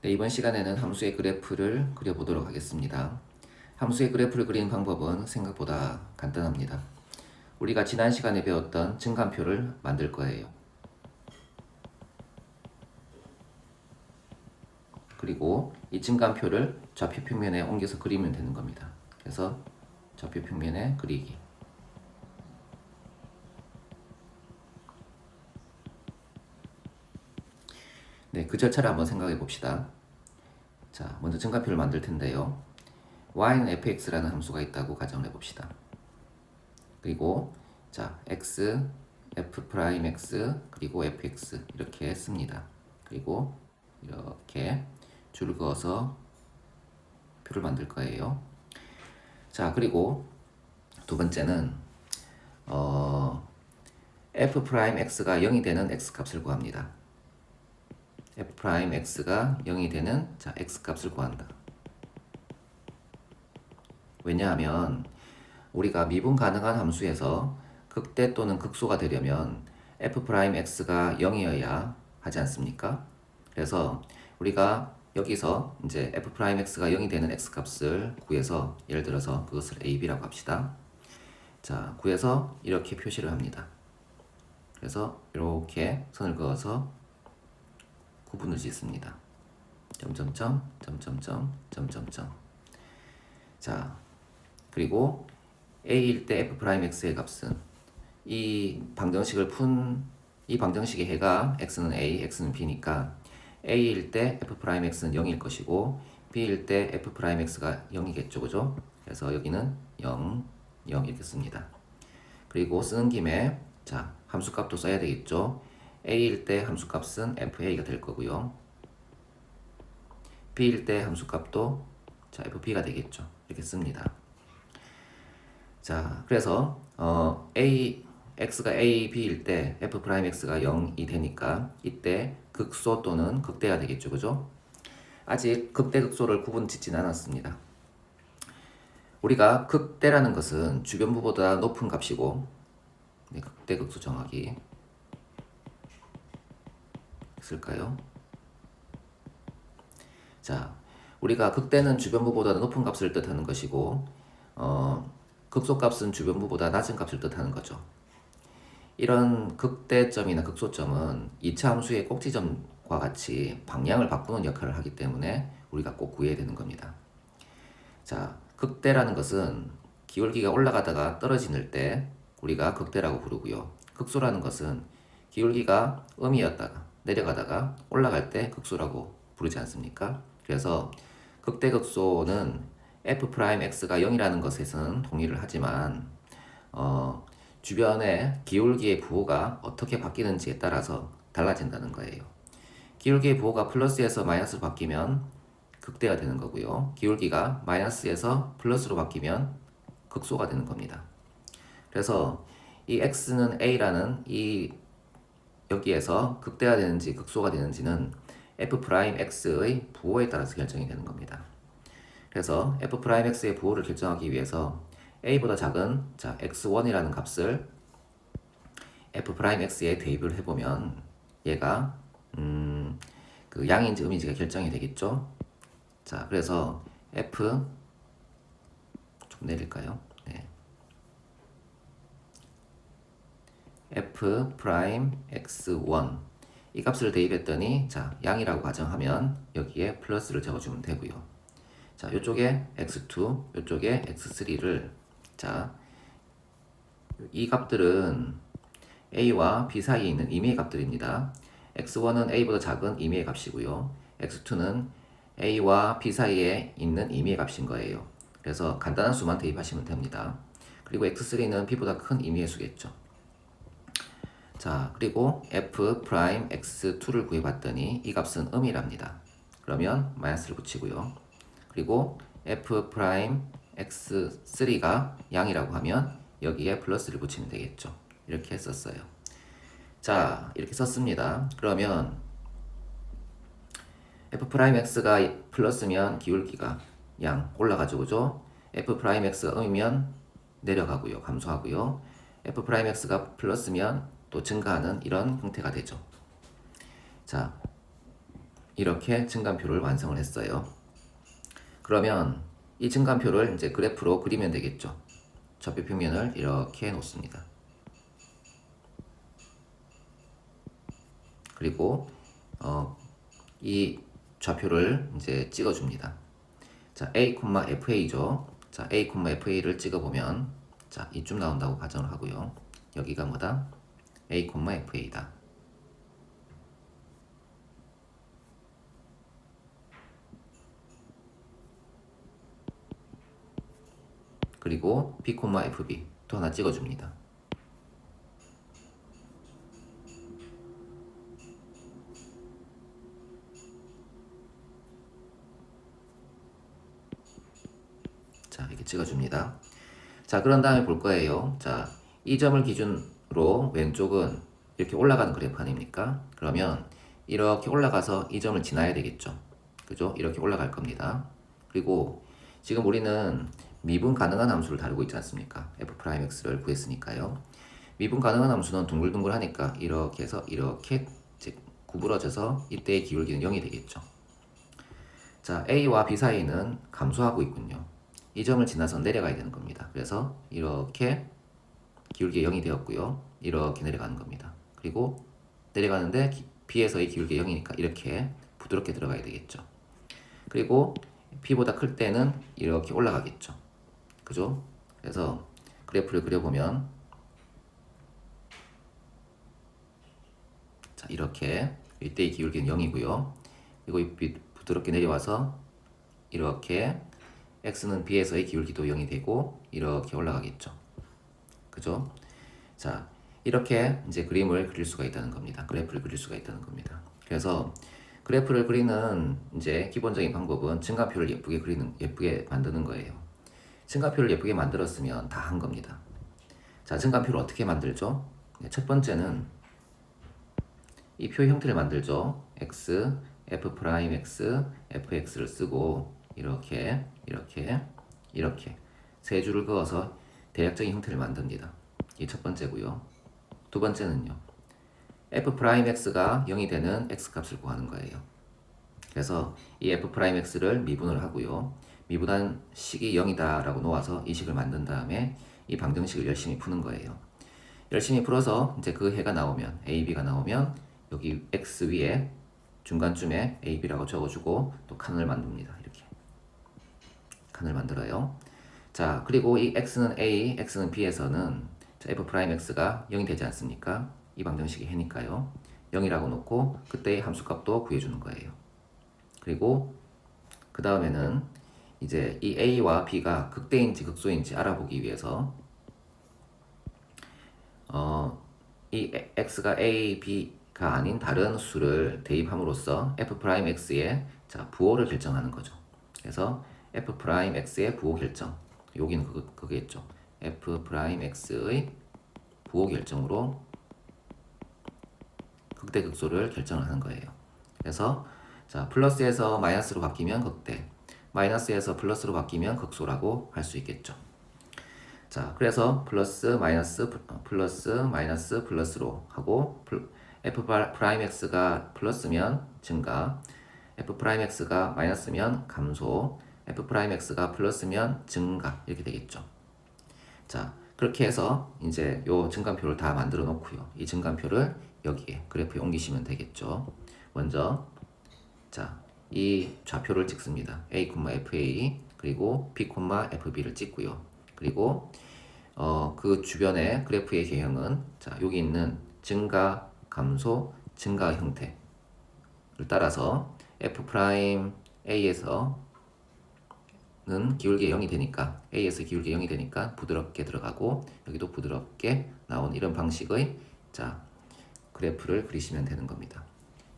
네, 이번 시간에는 함수의 그래프를 그려보도록 하겠습니다. 함수의 그래프를 그리는 방법은 생각보다 간단합니다. 우리가 지난 시간에 배웠던 증간표를 만들 거예요. 그리고 이 증간표를 좌표 평면에 옮겨서 그리면 되는 겁니다. 그래서 좌표 평면에 그리기. 네, 그 절차를 한번 생각해 봅시다. 자, 먼저 증간표를 만들 텐데요. y는 fx라는 함수가 있다고 가정을 해봅시다. 그리고 자, x, f'(x) 그리고 fx 이렇게 씁니다. 그리고 이렇게 줄을 그어서 표를 만들 거예요. 자, 그리고 두 번째는 f'x가 0이 되는 x값을 구합니다. f'x가 0이 되는 자, x값을 구한다. 왜냐하면 우리가 미분 가능한 함수에서 극대 또는 극소가 되려면 f'x가 0이어야 하지 않습니까? 그래서 우리가 여기서 이제 f'x가 0이 되는 x값을 구해서 예를 들어서 그것을 ab라고 합시다. 자, 구해서 이렇게 표시를 합니다. 그래서 이렇게 선을 그어서 구분을 짓습니다. 점점점, 점점점, 점점점. 자, 그리고 a일 때 f'x의 값은 이 방정식을 푼 이 방정식의 해가 x는 a, x는 b니까 a일 때 f'x는 0일 것이고 b일 때 f'x가 0이겠죠, 그죠? 그래서 여기는 0, 0 이렇게 씁니다. 그리고 쓰는 김에 자, 함수값도 써야 되겠죠. a일 때 함수값은 fa가 될 거고요. b일 때 함수값도 자, fb가 되겠죠. 이렇게 씁니다. 자, 그래서 x가 a, b일 때 f'x가 0이 되니까 이때 극소 또는 극대가 되겠죠, 그죠? 아직 극대 극소를 구분 짓진 않았습니다. 우리가 극대라는 것은 주변부보다 높은 값이고, 네, 극대 극소 정하기 쓸까요? 자, 우리가 극대는 주변부보다 높은 값을 뜻하는 것이고, 극소값은 주변부보다 낮은 값을 뜻하는 거죠. 이런 극대점이나 극소점은 2차 함수의 꼭지점과 같이 방향을 바꾸는 역할을 하기 때문에 우리가 꼭 구해야 되는 겁니다. 자, 극대라는 것은 기울기가 올라가다가 떨어지는 때 우리가 극대라고 부르고요. 극소라는 것은 기울기가 음이었다가 내려가다가 올라갈 때 극소라고 부르지 않습니까? 그래서 극대극소는 f'x가 0이라는 것에서는 동의를 하지만 주변의 기울기의 부호가 어떻게 바뀌는지에 따라서 달라진다는 거예요. 기울기의 부호가 플러스에서 마이너스로 바뀌면 극대가 되는 거고요. 기울기가 마이너스에서 플러스로 바뀌면 극소가 되는 겁니다. 그래서 이 x는 a라는 이 여기에서 극대가 되는지 극소가 되는지는 f'x의 부호에 따라서 결정이 되는 겁니다. 그래서 f'x의 부호를 결정하기 위해서 a보다 작은 자 x1이라는 값을 f'x에 대입을 해보면 얘가 그 양인지 음인지가 결정이 되겠죠. 자, 그래서 f 좀 내릴까요? 네. f'x1 이 값을 대입했더니 자, 양이라고 가정하면 여기에 플러스를 적어주면 되고요. 자, 이쪽에 x2, 이쪽에 x3를 자, 이 값들은 a와 b 사이에 있는 임의의 값들입니다. x1은 a보다 작은 임의의 값이고요. x2는 a와 b 사이에 있는 임의의 값인 거예요. 그래서 간단한 수만 대입하시면 됩니다. 그리고 x3는 b보다 큰 임의의 수겠죠. 자, 그리고 f'x2를 구해봤더니 이 값은 음이랍니다. 그러면 마이너스를 붙이고요. 그리고 f'x3가 양이라고 하면 여기에 플러스를 붙이면 되겠죠. 이렇게 했었어요. 자, 이렇게 썼습니다. 그러면 f'x가 플러스면 기울기가 양 올라가죠, 그죠? f'x가 음이면 내려가고요, 감소하고요. f'x가 플러스면 또 증가하는 이런 형태가 되죠. 자, 이렇게 증감표를 완성을 했어요. 그러면 이 증감표를 이제 그래프로 그리면 되겠죠. 좌표 평면을 이렇게 놓습니다. 그리고 이 좌표를 이제 찍어줍니다. 자, A, FA죠. 자, A, FA를 찍어보면 자, 이쯤 나온다고 가정을 하고요. 여기가 뭐다? A, FA다. 그리고 B, FB 또 하나 찍어줍니다. 자, 이렇게 찍어줍니다. 자, 그런 다음에 볼 거예요. 자, 이 점을 기준으로 왼쪽은 이렇게 올라가는 그래프 아닙니까? 그러면 이렇게 올라가서 이 점을 지나야 되겠죠. 그죠? 이렇게 올라갈 겁니다. 그리고 지금 우리는 미분 가능한 함수를 다루고 있지 않습니까? f'x를 구했으니까요. 미분 가능한 함수는 둥글둥글하니까 이렇게 해서 이렇게 구부러져서 이때의 기울기는 0이 되겠죠. 자, A와 B 사이는 감소하고 있군요. 이 점을 지나서 내려가야 되는 겁니다. 그래서 이렇게 기울기 0이 되었고요. 이렇게 내려가는 겁니다. 그리고 내려가는데 B에서의 기울기 0이니까 이렇게 부드럽게 들어가야 되겠죠. 그리고 B보다 클 때는 이렇게 올라가겠죠. 그죠? 그래서 그래프를 그려보면 자, 이렇게 이때의 기울기는 0이고요. 그리고 부드럽게 내려와서 이렇게 x는 b에서의 기울기도 0이 되고 이렇게 올라가겠죠. 그죠? 자, 이렇게 이제 그림을 그릴 수가 있다는 겁니다. 그래프를 그릴 수가 있다는 겁니다. 그래서 그래프를 그리는 이제 기본적인 방법은 증가표를 예쁘게 만드는 거예요. 증가표를 예쁘게 만들었으면 다 한 겁니다. 자, 증가표를 어떻게 만들죠? 첫 번째는 이 표 형태를 만들죠. x, f'x, fx를 쓰고 이렇게 세 줄을 그어서 대략적인 형태를 만듭니다. 이게 첫 번째고요. 두 번째는요. f'x가 0이 되는 x값을 구하는 거예요. 그래서 이 f'x를 미분을 하고요. 미분한 식이 0이다 라고 놓아서 이 식을 만든 다음에 이 방정식을 열심히 푸는 거예요. 열심히 풀어서 이제 그 해가 나오면 AB가 나오면 여기 X 위에 중간쯤에 AB라고 적어주고 또 칸을 만듭니다. 이렇게 칸을 만들어요. 자, 그리고 이 X는 A, X는 B에서는 F'X가 0이 되지 않습니까? 이 방정식이 해니까요. 0이라고 놓고 그때의 함수값도 구해주는 거예요. 그리고 그 다음에는 이제 이 A와 B가 극대인지 극소인지 알아보기 위해서 이 X가 A, B가 아닌 다른 수를 대입함으로써 F'X의 부호를 결정하는 거죠. 그래서 F'X의 부호 결정. 여기는 그거겠죠. F'X의 부호 결정으로 극대 극소를 결정을 하는 거예요. 그래서 자, 플러스에서 마이너스로 바뀌면 극대, 마이너스에서 플러스로 바뀌면 극소라고 할 수 있겠죠. 자, 그래서 플러스 마이너스 플러스로 하고 f'x가 플러스면 증가, f'x가 마이너스면 감소, f'x가 플러스면 증가 이렇게 되겠죠. 자, 그렇게 해서 이제 요 증감표를 다 만들어 놓고요. 이 증감표를 여기에 그래프에 옮기시면 되겠죠. 먼저 자, 이 좌표를 찍습니다. A, FA 그리고 B, FB를 찍고요. 그리고 그 주변의 그래프의 개형은 자, 여기 있는 증가, 감소, 증가 형태를 따라서 F'A에서는 기울기 0이 되니까 A에서 기울기 0이 되니까 부드럽게 들어가고 여기도 부드럽게 나온 이런 방식의 자, 그래프를 그리시면 되는 겁니다.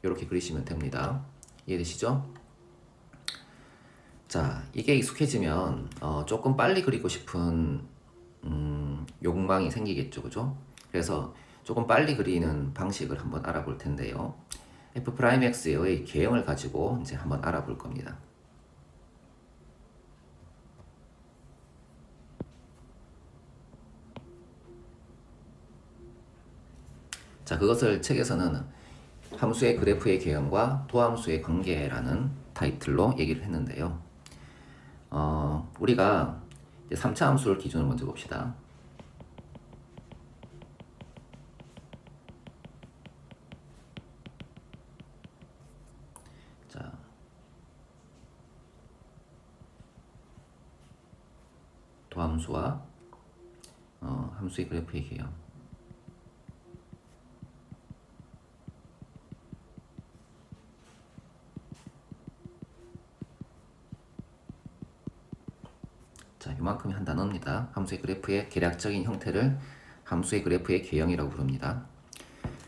이렇게 그리시면 됩니다. 이해되시죠? 자, 이게 익숙해지면 조금 빨리 그리고 싶은 욕망이 생기겠죠, 그죠? 그래서 조금 빨리 그리는 방식을 한번 알아볼 텐데요. F'X의 개형을 가지고 이제 한번 알아볼 겁니다. 자, 그것을 책에서는 함수의 그래프의 개형과 도함수의 관계라는 타이틀로 얘기를 했는데요. 우리가 이제 3차 함수를 기준으로 먼저 봅시다. 자, 도함수와 함수의 그래프의 개형. 자, 이만큼이 한 단어입니다. 함수의 그래프의 계략적인 형태를 함수의 그래프의 개형이라고 부릅니다.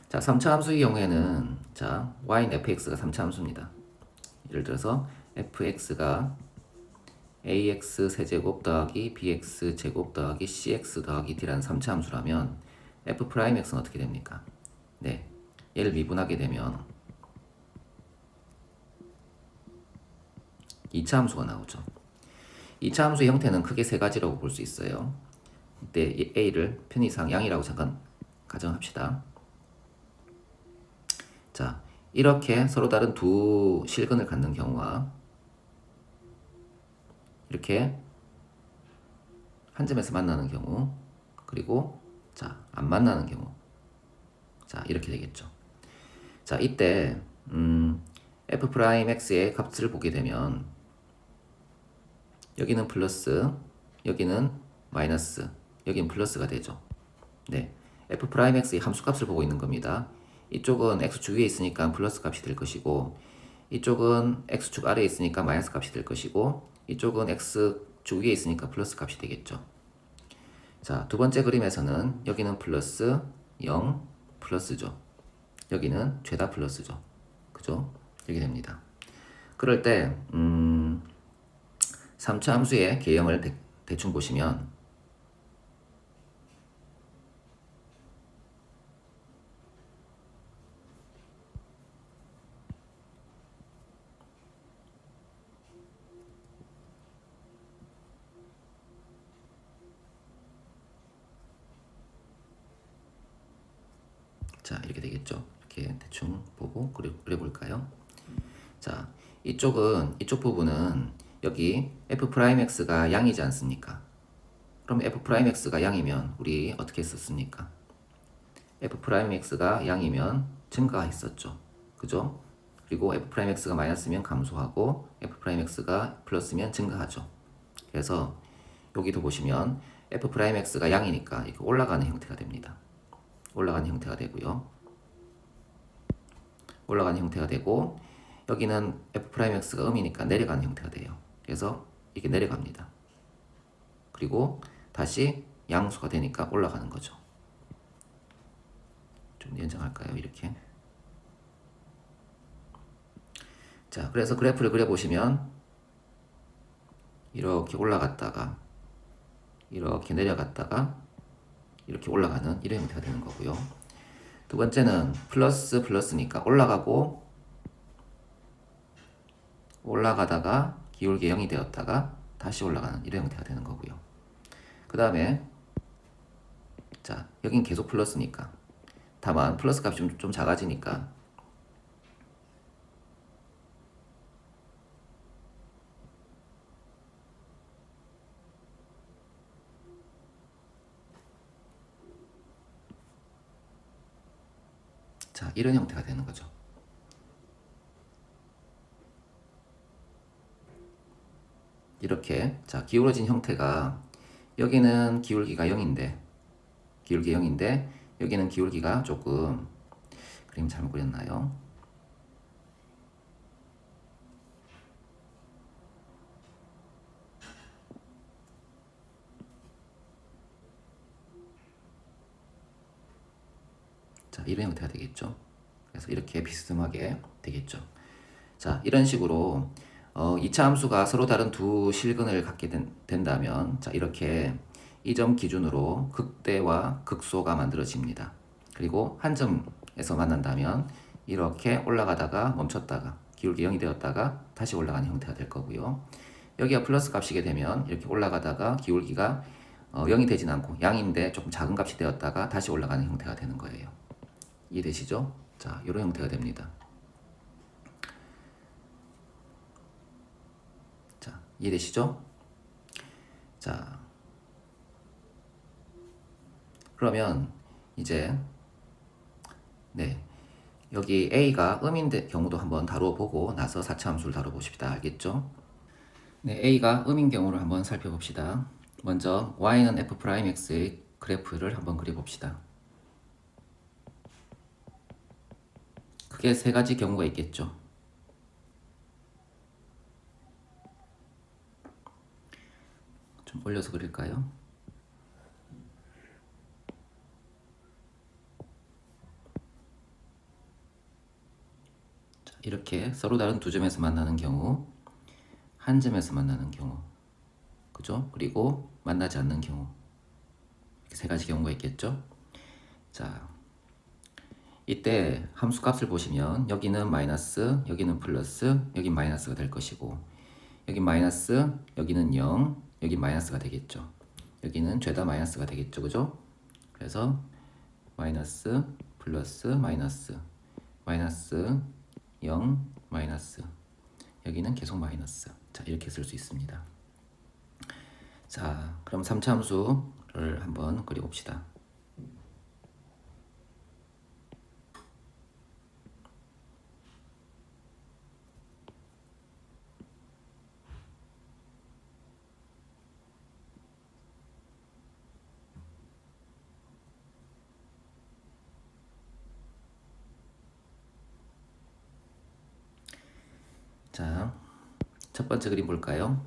자, 3차 함수의 경우에는 자, y인 fx가 3차 함수입니다. 예를 들어서 fx가 ax 세제곱 더하기 bx 제곱 더하기 cx 더하기 d라는 3차 함수라면 f'x는 어떻게 됩니까? 네, 얘를 미분하게 되면 2차 함수가 나오죠. 2차 함수의 형태는 크게 세 가지라고 볼 수 있어요. 이때 a를 편의상 양이라고 잠깐 가정합시다. 자, 이렇게 서로 다른 두 실근을 갖는 경우와 이렇게 한 점에서 만나는 경우, 그리고 자, 안 만나는 경우. 자, 이렇게 되겠죠. 자, 이때 f'x의 값을 보게 되면 여기는 플러스, 여기는 마이너스, 여기는 플러스가 되죠. 네, f'x의 함수값을 보고 있는 겁니다. 이쪽은 x축 위에 있으니까 플러스 값이 될 것이고, 이쪽은 x축 아래에 있으니까 마이너스 값이 될 것이고, 이쪽은 x축 위에 있으니까 플러스 값이 되겠죠. 자, 두 번째 그림에서는 여기는 플러스 0 플러스죠. 여기는 죄다 플러스죠. 그죠? 이렇게 됩니다. 그럴 때 3차 함수의 개형을 대충 보시면 자, 이렇게 되겠죠. 이렇게 대충 보고 그려볼까요? 자, 이쪽 부분은 여기 f'x가 양이지 않습니까? 그럼 f'x가 양이면 우리 어떻게 했었습니까? f'x가 양이면 증가했었죠. 그죠? 그리고 f'x가 마이너스면 감소하고 f'x가 플러스면 증가하죠. 그래서 여기도 보시면 f'x가 양이니까 이렇게 올라가는 형태가 됩니다. 올라가는 형태가 되고요. 올라가는 형태가 되고, 여기는 f'x가 음이니까 내려가는 형태가 돼요. 그래서 이게 내려갑니다. 그리고 다시 양수가 되니까 올라가는 거죠. 좀 연장할까요? 이렇게. 자, 그래서 그래프를 그려보시면 이렇게 올라갔다가 이렇게 내려갔다가 이렇게 올라가는 이런 형태가 되는 거고요. 두 번째는 플러스 플러스니까 올라가다가 기울기 0이 되었다가 다시 올라가는 이런 형태가 되는 거고요. 그 다음에 자, 여긴 계속 플러스니까, 다만 플러스 값이 좀 작아지니까 자, 이런 형태가 되는 거죠. 이렇게 자, 기울어진 형태가 여기는 기울기가 0인데 여기는 기울기가 조금 그림 잘못 그렸나요? 자, 이런 형태가 되겠죠. 그래서 이렇게 비스듬하게 되겠죠. 자, 이런 식으로 2차 함수가 서로 다른 두 실근을 갖게 된다면 자, 이렇게 이 점 기준으로 극대와 극소가 만들어집니다. 그리고 한 점에서 만난다면 이렇게 올라가다가 멈췄다가 기울기 0이 되었다가 다시 올라가는 형태가 될 거고요. 여기가 플러스 값이게 되면 이렇게 올라가다가 기울기가 0이 되진 않고 양인데 조금 작은 값이 되었다가 다시 올라가는 형태가 되는 거예요. 이해되시죠? 자, 자, 이런 형태가 됩니다. 자, 이해되시죠? 자, 그러면 이제 네, 여기 A가 음인 경우도 한번 다뤄보고 나서 4차 함수를 다뤄봅시다. 알겠죠? 네, A가 음인 경우를 한번 살펴봅시다. 먼저 Y는 F'X의 그래프를 한번 그려봅시다. 크게 세 가지 경우가 있겠죠. 좀 올려서 그릴까요? 자, 이렇게 서로 다른 두 점에서 만나는 경우, 한 점에서 만나는 경우, 그죠? 그리고 만나지 않는 경우, 이렇게 세 가지 경우가 있겠죠. 자, 이때 함수 값을 보시면 여기는 마이너스, 여기는 플러스, 여긴 마이너스가 될 것이고, 여기 마이너스, 여기는 0, 여기 마이너스가 되겠죠. 여기는 죄다 마이너스가 되겠죠, 그죠? 그래서 마이너스, 플러스, 마이너스, 마이너스, 0, 마이너스, 여기는 계속 마이너스. 자, 이렇게 쓸 수 있습니다. 자, 그럼 3차 함수를 한번 그려봅시다. 자, 첫 번째 그림 볼까요?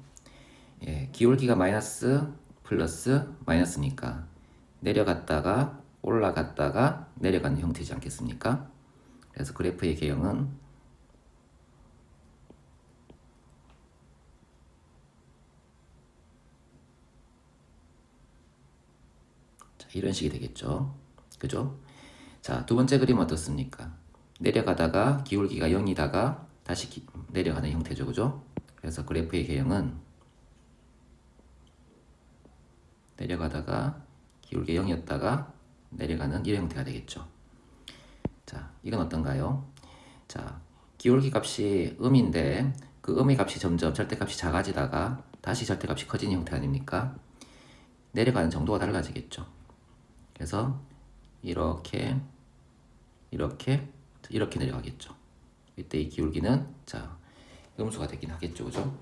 예, 기울기가 마이너스, 플러스, 마이너스니까 내려갔다가 올라갔다가 내려가는 형태지 않겠습니까? 그래서 그래프의 개형은 자, 이런 식이 되겠죠. 그죠? 자, 두 번째 그림 어떻습니까? 내려가다가 기울기가 0이다가 다시 내려가는 형태죠. 그죠? 그래서 그래프의 개형은 내려가다가 기울기 0이었다가 내려가는 이런 형태가 되겠죠. 자, 이건 어떤가요? 자, 기울기 값이 음인데 그 음의 값이 점점 절대값이 작아지다가 다시 절대값이 커지는 형태 아닙니까? 내려가는 정도가 달라지겠죠. 그래서 이렇게 내려가겠죠. 이때 이 기울기는 자, 음수가 되긴 하겠죠. 그죠?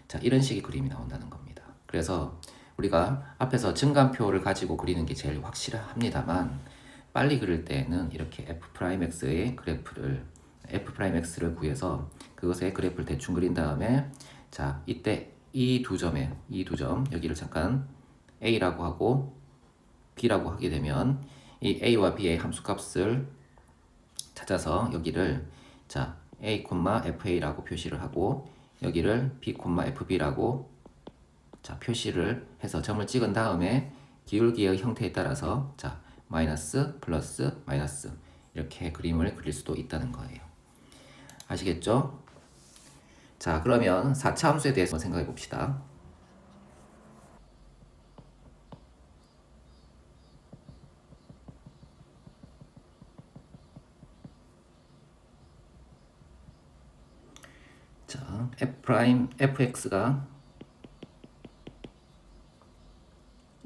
자, 이런 식의 그림이 나온다는 겁니다. 그래서 우리가 앞에서 증감표를 가지고 그리는 게 제일 확실합니다만 빨리 그릴 때는 이렇게 F'X의 그래프를 F'X를 구해서 그것의 그래프를 대충 그린 다음에 자, 이때 이 두 점 여기를 잠깐 A라고 하고 B라고 하게 되면 이 A와 B의 함수값을 찾아서 여기를 자, A, FA라고 표시를 하고 여기를 B, FB라고 자, 표시를 해서 점을 찍은 다음에 기울기의 형태에 따라서 자, 마이너스, 플러스, 마이너스 이렇게 그림을 그릴 수도 있다는 거예요. 아시겠죠? 자, 그러면 4차 함수에 대해서 생각해 봅시다. 자, fx가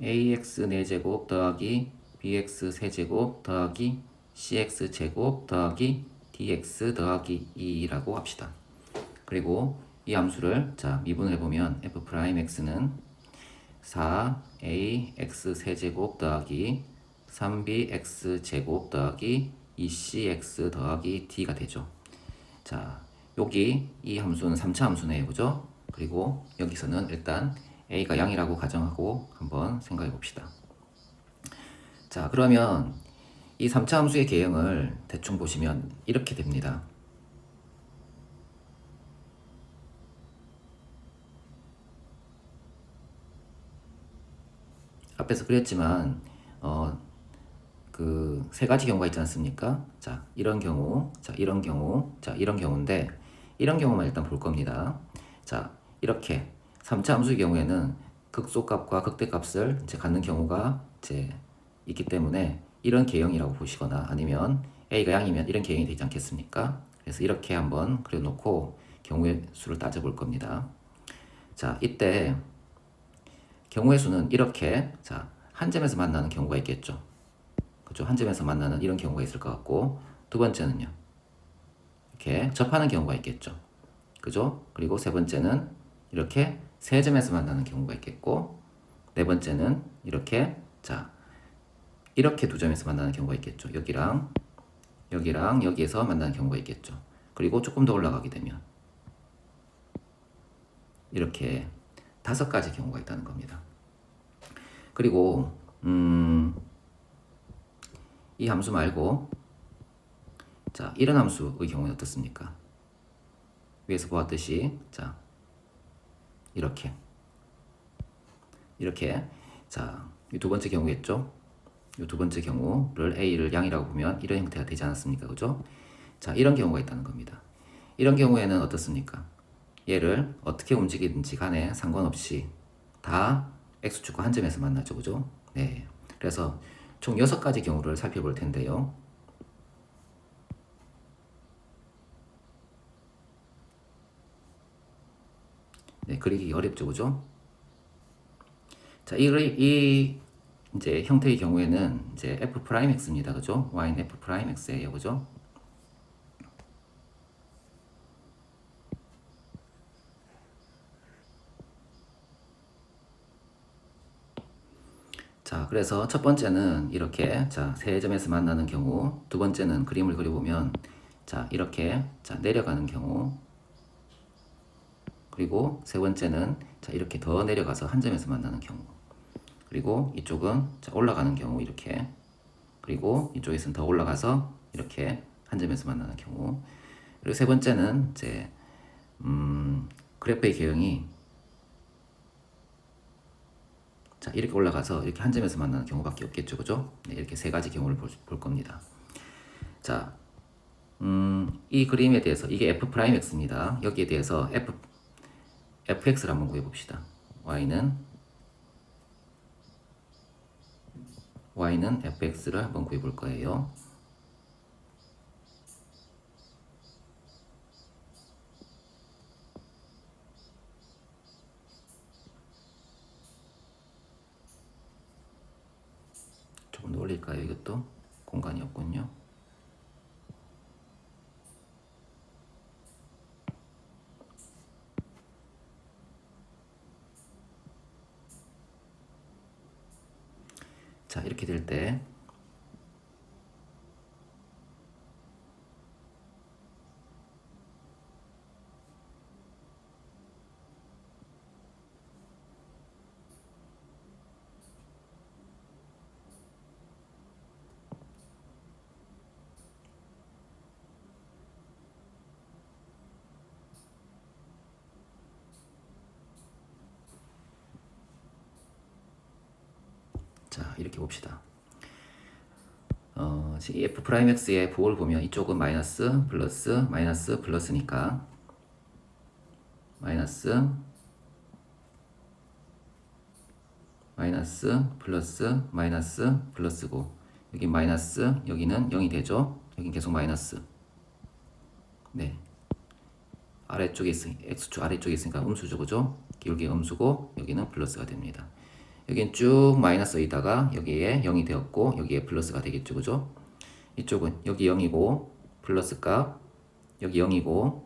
ax 4제곱 더하기 bx 세제곱 더하기 cx 제곱 더하기 dx 더하기 2라고 합시다. 그리고 이 함수를 자, 미분을 해보면 f'x는 4ax 세제곱 더하기 3bx 제곱 더하기 2cx 더하기 d가 되죠. 자, 여기 이 함수는 3차 함수네요. 그죠? 그리고 여기서는 일단 a가 0이라고 가정하고 한번 생각해 봅시다. 자, 그러면 이 3차 함수의 개형을 대충 보시면 이렇게 됩니다. 앞에서 그랬지만 그 세 가지 경우가 있지 않습니까? 자, 이런 경우, 자, 이런 경우, 자, 이런 경우인데 이런 경우만 일단 볼 겁니다. 자, 이렇게 3차 함수의 경우에는 극소값과 극대값을 이제 갖는 경우가 이제 있기 때문에 이런 개형이라고 보시거나 아니면 A가 양이면 이런 개형이 되지 않겠습니까? 그래서 이렇게 한번 그려놓고 경우의 수를 따져볼 겁니다. 자, 이때 경우의 수는 이렇게 한 점에서 만나는 경우가 있겠죠. 그죠? 한 점에서 만나는 이런 경우가 있을 것 같고, 두 번째는요. 이렇게 접하는 경우가 있겠죠. 그죠? 그리고 세 번째는 이렇게 세 점에서 만나는 경우가 있겠고, 네 번째는 이렇게 이렇게 두 점에서 만나는 경우가 있겠죠. 여기랑 여기에서 만나는 경우가 있겠죠. 그리고 조금 더 올라가게 되면 이렇게 5가지 경우가 있다는 겁니다. 그리고 이 함수 말고 이런 함수의 경우는 어떻습니까? 위에서 보았듯이 이렇게 이 두 번째 경우겠죠. 이 두 번째 경우를 A를 양이라고 보면 이런 형태가 되지 않았습니까? 그죠? 이런 경우가 있다는 겁니다. 이런 경우에는 어떻습니까? 얘를 어떻게 움직이든지 간에 상관없이 다 X축과 한 점에서 만나죠. 그죠? 네. 그래서 총 6가지 경우를 살펴볼 텐데요. 네, 그리기 어렵죠. 그죠? 이 이제 형태의 경우에는 이제 F'X입니다. 그죠? Y는 F'X예요. 그죠? 그래서 첫 번째는 이렇게 세 점에서 만나는 경우, 두 번째는 그림을 그려보면 이렇게 내려가는 경우, 그리고 세 번째는 이렇게 더 내려가서 한 점에서 만나는 경우, 그리고 이쪽은 올라가는 경우 이렇게, 그리고 이쪽에서는 더 올라가서 이렇게 한 점에서 만나는 경우, 그리고 세 번째는 이제 그래프의 개형이 이렇게 올라가서 이렇게 한 점에서 만나는 경우밖에 없겠죠. 그죠? 네, 이렇게 3가지 경우를 볼 겁니다. 이 그림에 대해서 이게 F'X입니다. 여기에 대해서 fx를 한번 구해봅시다. y는 fx를 한번 구해볼 거예요. 조금 더 올릴까요? 이것도 공간이 없군요. 이렇게 될 때 이렇게 봅시다. 이 F'X의 부호를 보면 이쪽은 마이너스, 플러스, 마이너스, 플러스니까 마이너스, 마이너스, 플러스, 마이너스, 플러스고, 여기 마이너스, 여기는 0이 되죠. 여긴 계속 마이너스. 네. 아래쪽에 X축 아래쪽에 있으니까 음수죠. 그죠? 여기 음수고 여기는 플러스가 됩니다. 여기는 쭉 마이너스에다가 여기에 0이 되었고 여기에 플러스가 되겠죠. 그죠? 이쪽은 여기 0이고 플러스 값, 여기 0이고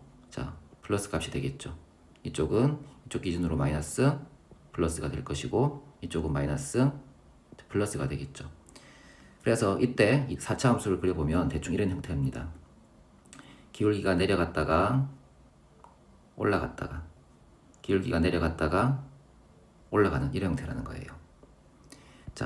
플러스 값이 되겠죠. 이쪽은 이쪽 기준으로 마이너스, 플러스가 될 것이고 이쪽은 마이너스, 플러스가 되겠죠. 그래서 이때 이 4차 함수를 그려보면 대충 이런 형태입니다. 기울기가 내려갔다가 올라갔다가, 기울기가 내려갔다가 올라가는 이런 형태라는 거예요.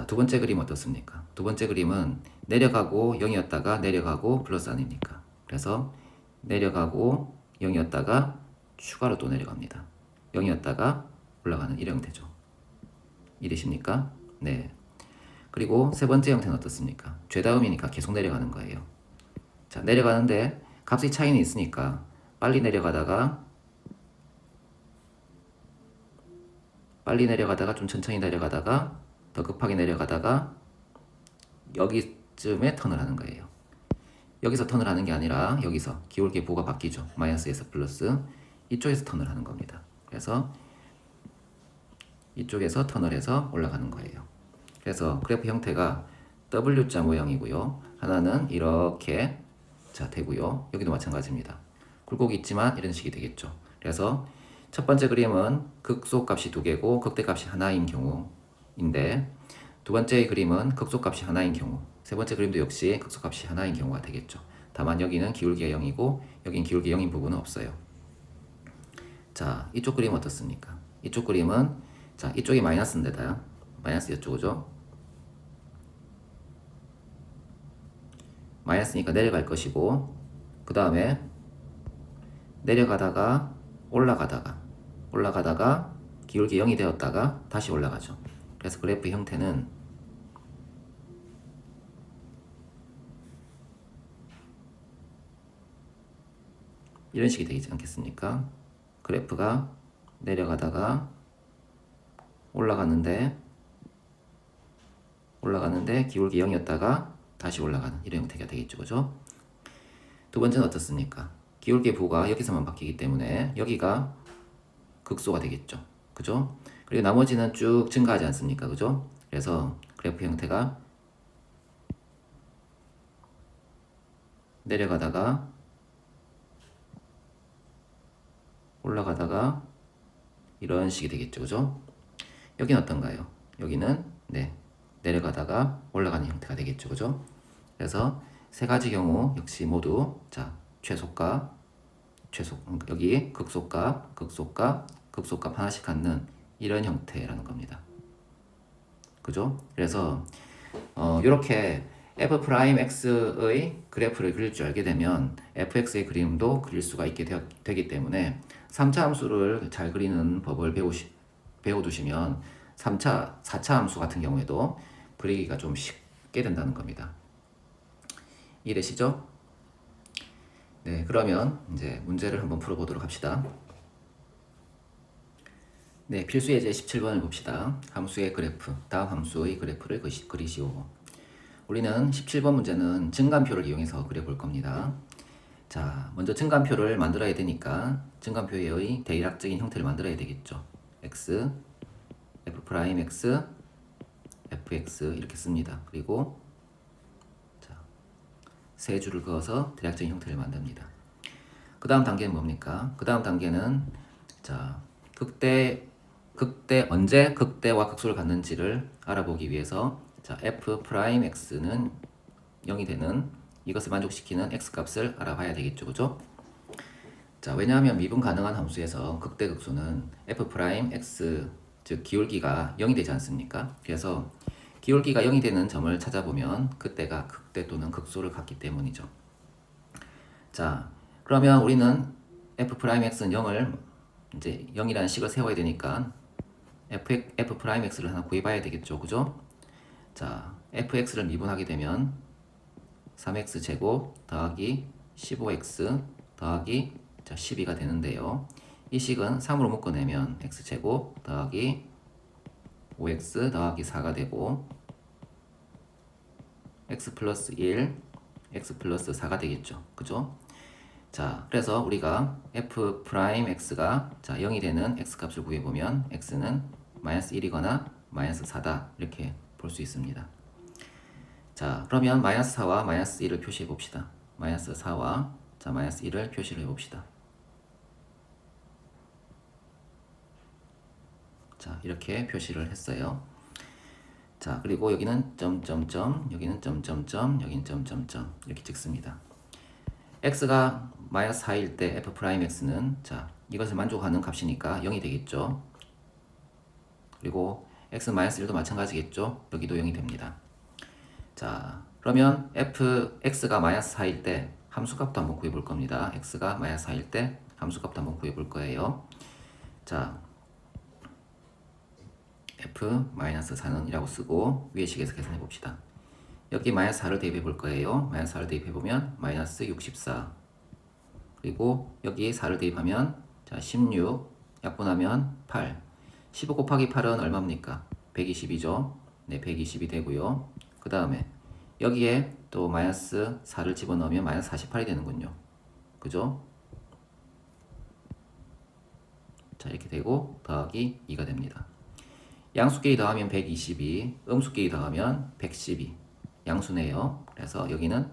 두 번째 그림 어떻습니까? 두 번째 그림은 내려가고 0이었다가 내려가고 플러스 아닙니까? 그래서 내려가고 0이었다가 추가로 또 내려갑니다. 0이었다가 올라가는 이런 형태죠. 이해되십니까? 네. 그리고 세 번째 형태는 어떻습니까? 죄다음이니까 계속 내려가는 거예요. 내려가는데 값의 차이는 있으니까 빨리 내려가다가 좀 천천히 내려가다가 더 급하게 내려가다가 여기쯤에 턴을 하는 거예요. 여기서 턴을 하는 게 아니라 여기서 기울기 부호가 바뀌죠. 마이너스에서 플러스 이쪽에서 턴을 하는 겁니다. 그래서 이쪽에서 턴을 해서 올라가는 거예요. 그래서 그래프 형태가 W자 모양이고요. 하나는 이렇게 자 되고요. 여기도 마찬가지입니다. 굴곡이 있지만 이런 식이 되겠죠. 그래서 첫 번째 그림은 극소값이 두 개고 극대값이 하나인 경우인데 두 번째 그림은 극소값이 하나인 경우, 세 번째 그림도 역시 극소값이 하나인 경우가 되겠죠. 다만 여기는 기울기가 0이고 여긴 기울기 0인 부분은 없어요. 자, 이쪽 그림 어떻습니까? 이쪽 그림은 자, 이쪽이 마이너스인데다 마이너스였죠, 그죠? 마이너스니까 내려갈 것이고 그 다음에 내려가다가 올라가다가 기울기 0이 되었다가 다시 올라가죠. 그래서 그래프 형태는 이런 식이 되지 않겠습니까? 그래프가 내려가다가 올라가는데 기울기 0이었다가 다시 올라가는 이런 형태가 되겠죠, 그죠? 두 번째는 어떻습니까? 기울기 부호가 여기서만 바뀌기 때문에 여기가 극소가 되겠죠, 그죠? 그리고 나머지는 쭉 증가하지 않습니까, 그죠? 그래서 그래프 형태가 내려가다가 올라가다가 이런 식이 되겠죠, 그죠? 여기는 어떤가요? 여기는 내려가다가 올라가는 형태가 되겠죠, 그죠? 그래서 세 가지 경우 역시 모두 자 최소값, 여기 극소값 하나씩 갖는 이런 형태라는 겁니다. 그죠? 그래서 이렇게 f'x의 그래프를 그릴 줄 알게 되면 fx의 그림도 그릴 수가 있게 되기 때문에 3차 함수를 잘 그리는 법을 배워두시면 4차 함수 같은 경우에도 그리기가 좀 쉽게 된다는 겁니다. 이해되시죠? 네, 그러면 이제 문제를 한번 풀어보도록 합시다. 네, 필수 예제 17번을 봅시다. 함수의 그래프, 다음 함수의 그래프를 그리시오. 우리는 17번 문제는 증간표를 이용해서 그려볼 겁니다. 자, 먼저 증간표를 만들어야 되니까 증간표의 대략적인 형태를 만들어야 되겠죠. x, f'x, fx 이렇게 씁니다. 그리고 자, 세 줄을 그어서 대략적인 형태를 만듭니다. 그 다음 단계는 뭡니까? 그 다음 단계는 자, 언제 극대와 극소를 갖는지를 알아보기 위해서 자, f'x는 0이 되는 이것을 만족시키는 x값을 알아봐야 되겠죠, 그죠? 자, 왜냐하면 미분 가능한 함수에서 극대 극소는 f'x 즉 기울기가 0이 되지 않습니까? 그래서 기울기가 0이 되는 점을 찾아보면 그때가 극대 또는 극소를 갖기 때문이죠. 자, 그러면 우리는 f'x는 0을 이제 0이라는 식을 세워야 되니까 f'x를 하나 구해봐야 되겠죠, 그죠? 자, fx를 미분하게 되면 3x 제곱 더하기 15x 더하기 12가 되는데요. 이 식은 3으로 묶어내면 x제곱 더하기 5x 더하기 4가 되고 x 플러스 1, x 플러스 4가 되겠죠, 그죠? 자, 그래서 우리가 f'x가 자 0이 되는 x값을 구해보면 x는 마이너스 1이거나 마이너스 4다 이렇게 볼 수 있습니다. 자, 그러면 마이너스 4와 마이너스 1을 표시해 봅시다. 마이너스 4와 자 마이너스 1을 표시를 해봅시다. 자, 이렇게 표시를 했어요. 자, 그리고 여기는 점점점, 여기는 점점점, 여기는 점점점 이렇게 찍습니다. x가 마이너스 4일 때 f'x는 자 이것을 만족하는 값이니까 0이 되겠죠. 그리고 x 마이너스 1도 마찬가지겠죠. 여기도 0이 됩니다. 자, 그러면 fx가 마이너스 4일 때 함수값도 한번 구해볼 겁니다. x가 마이너스 4일 때 함수값도 한번 구해볼 거예요. 자, f-4는 이라고 쓰고 위의 식에서 계산해 봅시다. 여기 마이너스 4를 대입해 볼 거예요. 마이너스 4를 대입해 보면 마이너스 64 그리고 여기 4를 대입하면 자 16 약분하면 8 15 곱하기 8은 얼마입니까? 120이죠. 네, 120이 되고요. 그 다음에 여기에 또 마이너스 4를 집어넣으면 마이너스 48이 되는군요. 그죠? 자, 이렇게 되고 더하기 2가 됩니다. 양수끼리 더하면 122, 음수끼리 더하면 112. 양수네요. 그래서 여기는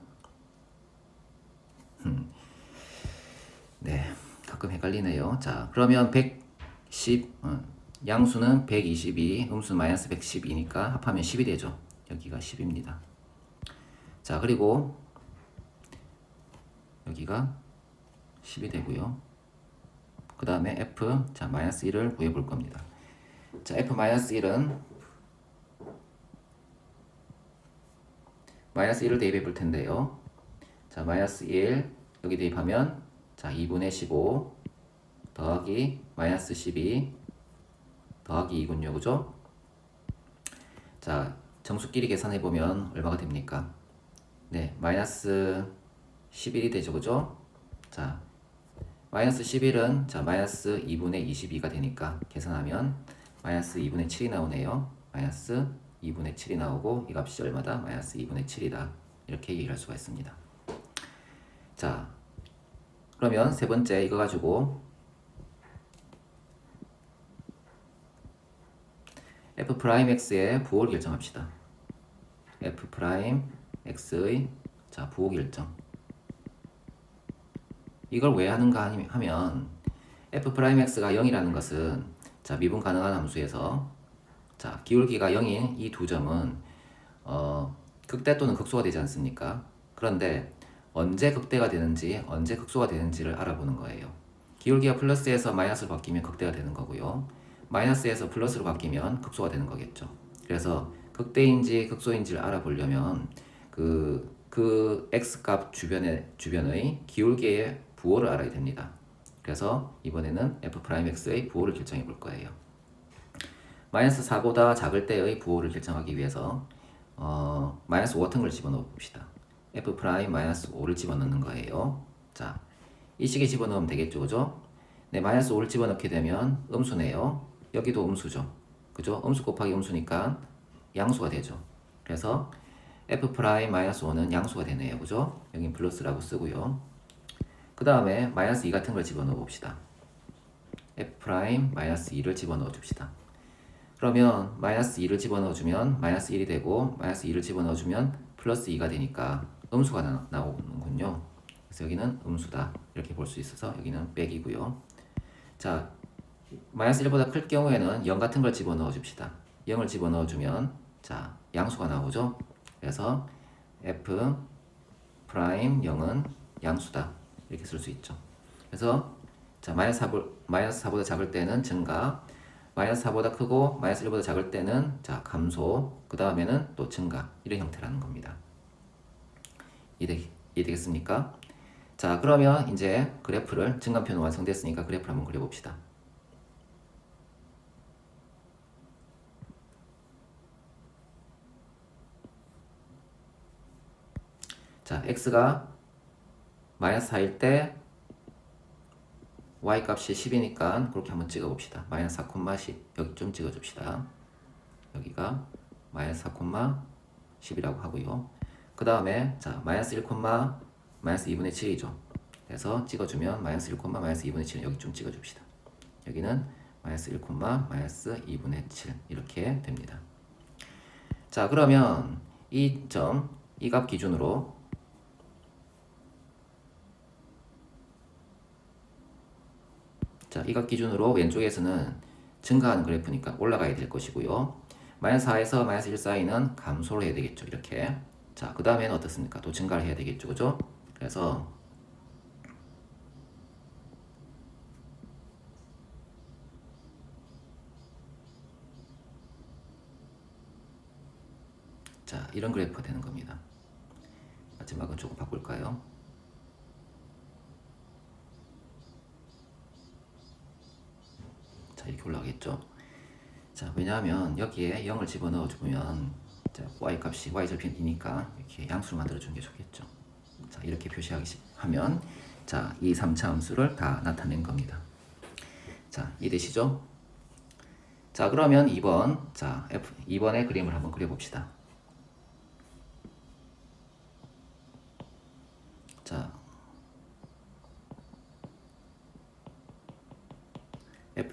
네, 가끔 헷갈리네요. 자, 그러면 110, 양수는 122, 음수는 마이너스 112니까 합하면 10이 되죠. 여기가 10입니다. 자, 그리고 여기가 10이 되고요. 그 다음에 f, 자, 마이너스 1을 구해 볼 겁니다. 자, f 마이너스 1은 마이너스 1을 대입해 볼 텐데요. 자, 마이너스 1 여기 대입하면 자, 2분의 15 더하기 마이너스 12 더하기 2군요. 그죠? 자, 정수끼리 계산해 보면 얼마가 됩니까? 네, 마이너스 11이 되죠. 그죠? 자, 마이너스 11은 자, 마이너스 2분의 22가 되니까 계산하면 마이너스 2분의 7이 나오네요. 마이너스 2분의 7이 나오고 이 값이 얼마다? 마이너스 2분의 7이다. 이렇게 얘기할 수가 있습니다. 자, 그러면 세 번째 이거 가지고 f'x의 부호를 결정합시다. f'x의 자, 부호 결정. 이걸 왜 하는가 하면 f'x가 0이라는 것은 자, 미분 가능한 함수에서 자, 기울기가 0인 이 두 점은 극대 또는 극소가 되지 않습니까? 그런데 언제 극대가 되는지 언제 극소가 되는지를 알아보는 거예요. 기울기가 플러스에서 마이너스로 바뀌면 극대가 되는 거고요. 마이너스에서 플러스로 바뀌면 극소가 되는 거겠죠. 그래서 극대인지 극소인지를 알아보려면 그 x값 주변의 기울기의 부호를 알아야 됩니다. 그래서 이번에는 f'x의 부호를 결정해 볼 거예요. 마이너스 4보다 작을 때의 부호를 결정하기 위해서 마이너스 5 같은 걸 집어넣어 봅시다. f' 마이너스 5를 집어넣는 거예요. 자, 이 식에 집어넣으면 되겠죠. 그죠? 네, 마이너스 5를 집어넣게 되면 음수네요. 여기도 음수죠. 그죠? 음수 곱하기 음수니까 양수가 되죠. 그래서 f' 마이너스 5는 양수가 되네요. 그죠? 여긴 플러스라고 쓰고요. 그 다음에 마이너스 2 같은 걸 집어넣어 봅시다. f' 마이너스 2를 집어넣어 줍시다. 그러면 마이너스 2를 집어넣어주면 마이너스 1이 되고 마이너스 2를 집어넣어주면 플러스 2가 되니까 음수가 나오는군요. 그래서 여기는 음수다 이렇게 볼 수 있어서 여기는 백이고요. 자, 마이너스 1보다 클 경우에는 0 같은 걸 집어넣어 줍시다. 0을 집어넣어주면 자, 양수가 나오죠. 그래서 f 프라임 0은 양수다 이렇게 쓸 수 있죠. 그래서 자, 마이너스 4보다 작을 때는 증가, 마이너스 4보다 크고 마이너스 1보다 작을 때는 자, 감소, 그 다음에는 또 증가, 이런 형태라는 겁니다. 이해되겠습니까? 자, 그러면 이제 그래프를 증가표는 완성됐으니까 그래프를 한번 그려봅시다. 자, x가 마이너스 4일 때 y값이 10이니까 그렇게 한번 찍어봅시다. 마이너스 4,10 여기 좀 찍어줍시다. 여기가 마이너스 4,10이라고 하고요. 그 다음에 자, 마이너스 1, 마이너스 2분의 7이죠. 그래서 찍어주면 마이너스 1, 마이너스 2분의 7 여기 좀 찍어줍시다. 여기는 마이너스 1, 마이너스 2분의 7 이렇게 됩니다. 자, 그러면 이 점, 이 값 기준으로 자, 이 값 기준으로 왼쪽에서는 증가하는 그래프니까 올라가야 될 것이고요. 마이너스 4에서 마이너스 1 사이는 감소를 해야 되겠죠. 이렇게. 자, 그 다음에는 어떻습니까? 또 증가를 해야 되겠죠. 그죠? 그래서 자, 이런 그래프가 되는 겁니다. 마지막은 조금 바꿀까요? 자, 이렇게 올라가겠죠. 자, 왜냐하면 여기에 0을 집어넣어 주면 자, y 값이 y절편 2니까 이렇게 양수를 만들어 주는 게 좋겠죠. 자, 이렇게 표시하면 자, 이 3차 함수를 다 나타낸 겁니다. 자, 이해되시죠? 자, 그러면 2번 자, 2번의 그림을 한번 그려봅시다.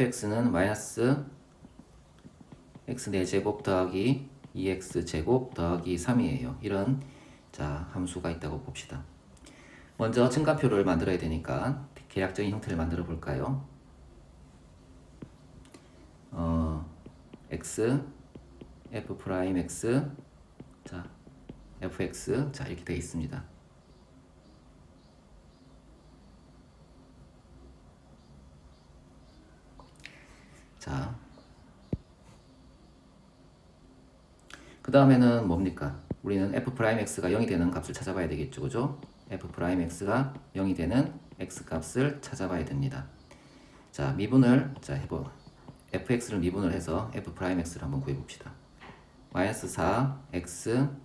fx는 마이너스 x 4제곱 더하기 2x 제곱 더하기 3이에요. 이런 자 함수가 있다고 봅시다. 먼저 증가표를 만들어야 되니까 계약적인 형태를 만들어 볼까요? x f 프라임 x 자 fx 자 이렇게 되어 있습니다. 자, 그 다음에는 뭡니까? 우리는 f 프라임 x가 0이 되는 값을 찾아봐야 되겠죠, 그죠? f 프라임 x가 0이 되는 x 값을 찾아봐야 됩니다. 자, 미분을 자 해보. fx를 미분을 해서 f 프라임 x를 한번 구해봅시다. 마이너스 4x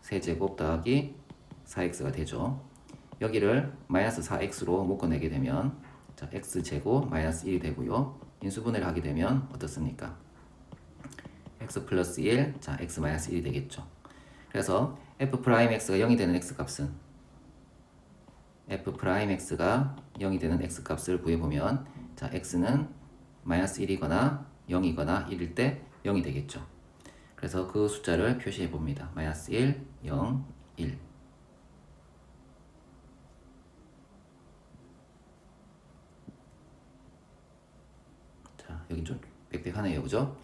세제곱 더하기 4x가 되죠. 여기를 마이너스 4x로 묶어내게 되면 자, x제곱 마이너스 1이 되고요. 인수분해를 하게 되면 어떻습니까? x 플러스 1, 자 x 마이너스 1이 되겠죠. 그래서 f 프라임 x가 0이 되는 x 값은 f 프라임 x가 0이 되는 x 값을 구해보면 자 x는 마이너스 1이거나 0이거나 1일 때 0이 되겠죠. 그래서 그 숫자를 표시해 봅니다. 마이너스 1, 0, 1. 자, 여기 좀 빽빽하네요. 그죠?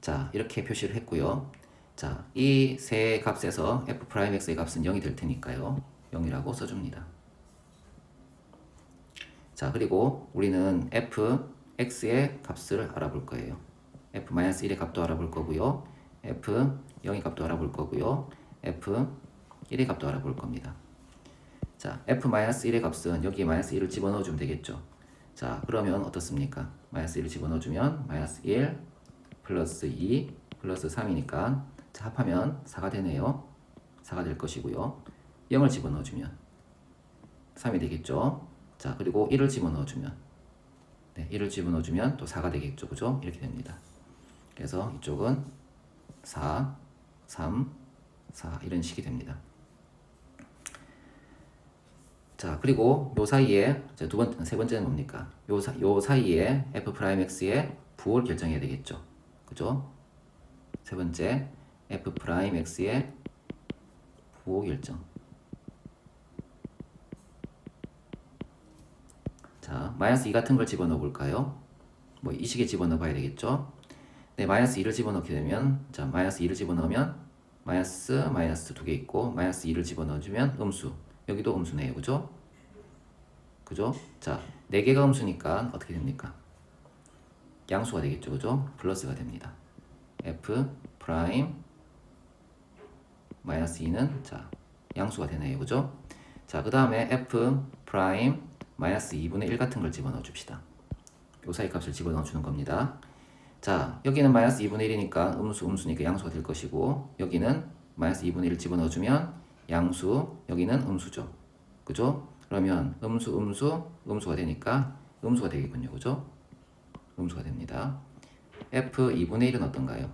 자, 이렇게 표시를 했고요. 자, 이 세 값에서 f 프라임 x의 값은 0이 될 테니까요. 0이라고 써줍니다. 자, 그리고 우리는 f x의 값을 알아볼 거예요. f-1의 값도 알아볼 거고요. f0의 값도 알아볼 거고요. f1의 값도 알아볼 겁니다. 자, f-1의 값은 여기에 마이너스 1을 집어넣어주면 되겠죠. 자, 그러면 어떻습니까? 마이너스 1을 집어넣어주면 마이너스 1 플러스 2 플러스 3이니까 자, 합하면 4가 되네요. 4가 될 것이고요. 0을 집어넣어주면 3이 되겠죠. 자, 그리고 1을 집어넣어주면 네, 1을 집어넣어주면 또 4가 되겠죠. 그죠? 이렇게 됩니다. 그래서 이쪽은 4, 3, 4 이런 식이 됩니다. 자, 그리고 요 사이에 세 번째는 뭡니까? 요 사이에 f 프라임 x의 부호를 결정해야 되겠죠. 그죠? 세 번째 f 프라임 x의 부호 결정. 자, 마이너스 2 같은 걸 집어넣어 볼까요? 뭐 이 식에 집어넣어 봐야 되겠죠? 네, 마이너스 2를 집어넣게 되면 자, 마이너스 2를 집어넣으면 마이너스 두 개 있고 마이너스 2를 집어넣어주면 음수. 여기도 음수네요. 그죠? 그죠? 자, 4개가 음수니까 어떻게 됩니까? 양수가 되겠죠. 그죠? 플러스가 됩니다. f 프라임 마이너스 2는 자, 양수가 되네요. 그죠? 자, 그 다음에 f 프라임 마이너스 2분의 1 같은 걸 집어넣어 줍시다. 요 사이 값을 집어넣어 주는 겁니다. 자, 여기는 마이너스 2분의 1이니까 음수니까 양수가 될 것이고 여기는 마이너스 2분의 1을 집어넣어 주면 양수, 여기는 음수죠. 그죠? 그러면 음수가 되니까 음수가 되겠군요. 그죠? 음수가 됩니다. f 2분의 1은 어떤가요?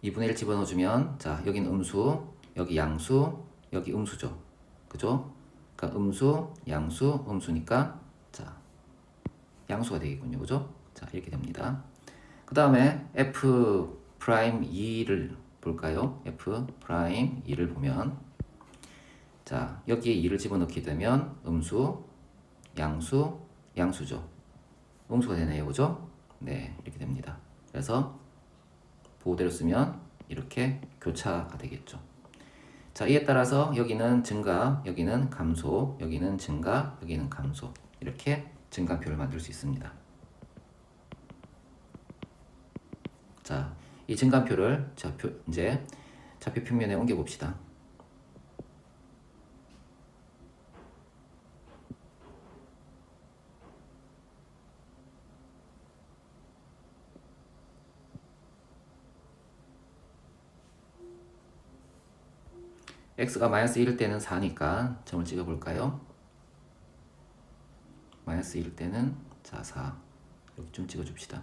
2분의 1 집어넣어 주면 자, 여기는 음수, 여기 양수, 여기 음수죠. 그죠? 그러니까 음수, 양수, 음수니까 자, 양수가 되겠군요. 그죠? 자, 이렇게 됩니다. 그 다음에 f 프라임 2를 볼까요? f 프라임 2를 보면 자, 여기에 2를 집어넣게 되면 음수, 양수, 양수죠. 음수가 되네요. 그죠? 네, 이렇게 됩니다. 그래서 보호대로 쓰면 이렇게 교차가 되겠죠. 자, 이에 따라서 여기는 증가, 여기는 감소, 여기는 증가, 여기는 감소. 이렇게 증가표를 만들 수 있습니다. 자, 이 증가표를 이제 좌표 평면에 옮겨 봅시다. x가 마이너스 1일 때는 4니까 점을 찍어 볼까요? 마이너스 1일 때는 자, 4. 여기 좀 찍어 줍시다.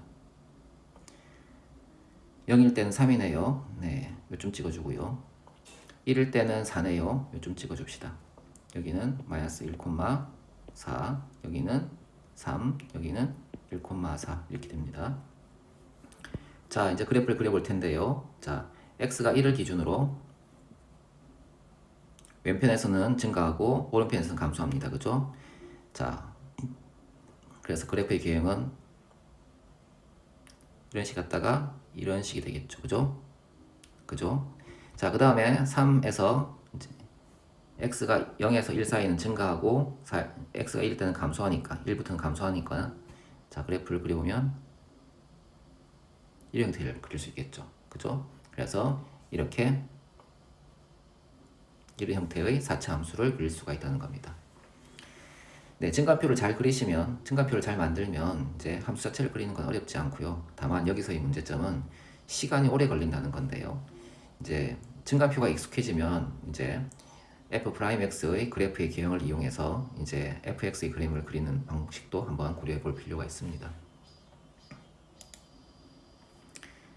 0일 때는 3이네요. 네, 요 좀 찍어 주고요. 1일 때는 4네요. 요 좀 찍어 줍시다. 여기는 마이너스 1, 4, 여기는 3, 여기는 1,4 이렇게 됩니다. 자, 이제 그래프를 그려볼 텐데요. 자, x가 1을 기준으로 왼편에서는 증가하고 오른편에서는 감소합니다. 그죠? 자, 그래서 그래프의 기형은 이런 식 갔다가 이런 식이 되겠죠. 그죠? 그죠? 자, 그 다음에 3에서 x가 0에서 1 사이는 증가하고 x가 1일 때는 감소하니까 1부터는 감소하니까 자, 그래프를 그려보면 이런 형태를 그릴 수 있겠죠. 그죠? 그래서 이렇게 이런 형태의 4차 함수를 그릴 수가 있다는 겁니다. 네, 증가표를 잘 그리시면, 증가표를 잘 만들면 이제 함수 자체를 그리는 건 어렵지 않고요. 다만 여기서의 문제점은 시간이 오래 걸린다는 건데요. 이제 증가표가 익숙해지면 이제 f'x의 그래프의 기형을 이용해서 이제 fx의 그림을 그리는 방식도 한번 고려해 볼 필요가 있습니다.